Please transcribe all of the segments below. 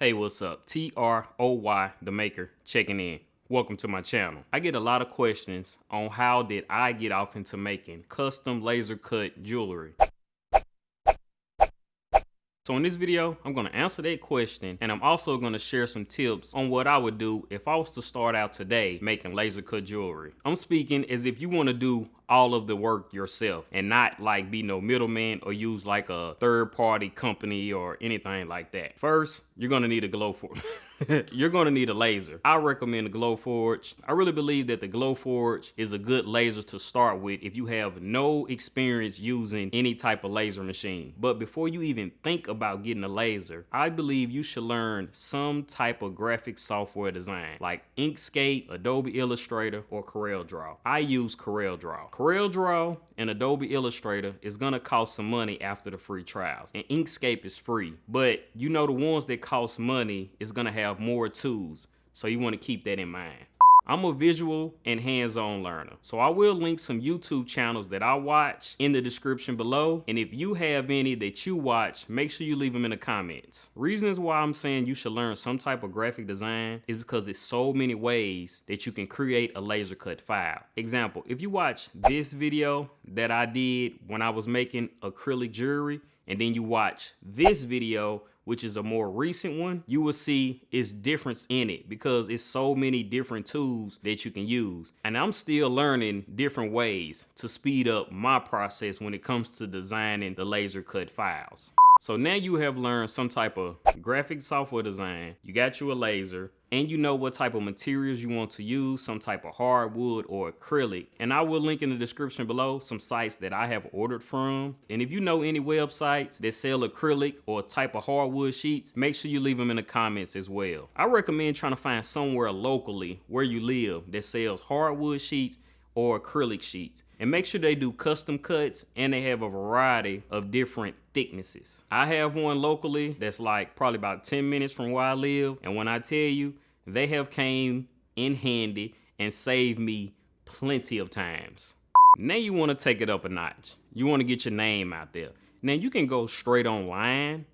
Hey, what's up? TROY, the maker, checking in. Welcome to my channel. I get a lot of questions on how did I get off into making custom laser cut jewelry. So in this video, I'm going to answer that question, and I'm also going to share some tips on what I would do if I was to start out today making laser cut jewelry. I'm speaking as if you want to do all of the work yourself and not like be no middleman or use like a third-party company or anything like that. First, you're going to need a Glowforge. You're going to need a laser. I recommend the Glowforge. I really believe that the Glowforge is a good laser to start with if you have no experience using any type of laser machine. But before you even think about getting a laser, I believe you should learn some type of graphic software design like Inkscape, Adobe Illustrator, or CorelDRAW. I use CorelDRAW. CorelDRAW and Adobe Illustrator is gonna cost some money after the free trials, and Inkscape is free. But you know, the ones that cost money is gonna have more tools, so you want to keep that in mind. I'm a visual and hands-on learner, so I will link some YouTube channels that I watch in the description below, and if you have any that you watch, make sure you leave them in the comments. Reasons why I'm saying you should learn some type of graphic design is because there's so many ways that you can create a laser cut file. Example, if you watch this video that I did when I was making acrylic jewelry, and then you watch this video, which is a more recent one, you will see its difference in it because it's so many different tools that you can use. And I'm still learning different ways to speed up my process when it comes to designing the laser cut files. So now you have learned some type of graphic software design, you got you a laser, and you know what type of materials you want to use, some type of hardwood or acrylic. And I will link in the description below some sites that I have ordered from. And if you know any websites that sell acrylic or type of hardwood sheets, make sure you leave them in the comments as well. I recommend trying to find somewhere locally where you live that sells hardwood sheets or acrylic sheets, and make sure they do custom cuts and they have a variety of different thicknesses. I have one locally that's like probably about 10 minutes from where I live, and when I tell you, they have came in handy and saved me plenty of times. Now you want to take it up a notch. You want to get your name out there. Now you can go straight online,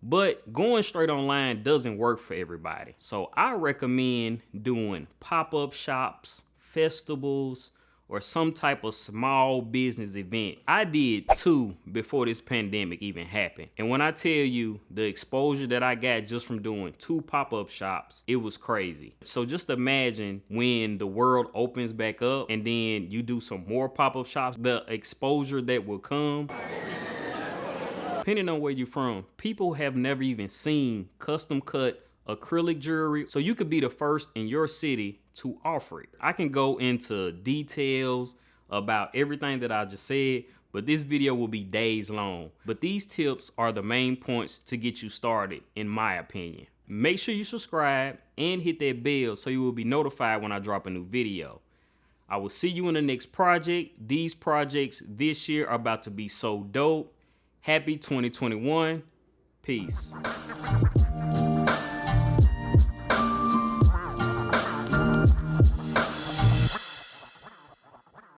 but going straight online doesn't work for everybody. So I recommend doing pop-up shops, festivals, or some type of small business event. I did 2 before this pandemic even happened. And when I tell you the exposure that I got just from doing 2 pop-up shops, it was crazy. So just imagine when the world opens back up and then you do some more pop-up shops, the exposure that will come. Depending on where you're from, people have never even seen custom cut acrylic jewelry, so you could be the first in your city to offer it. I can go into details about everything that I just said, but this video will be days long. But these tips are the main points to get you started, in my opinion. Make sure you subscribe and hit that bell so you will be notified when I drop a new video. I will see you in the next project. These projects this year are about to be so dope. Happy 2021. Peace.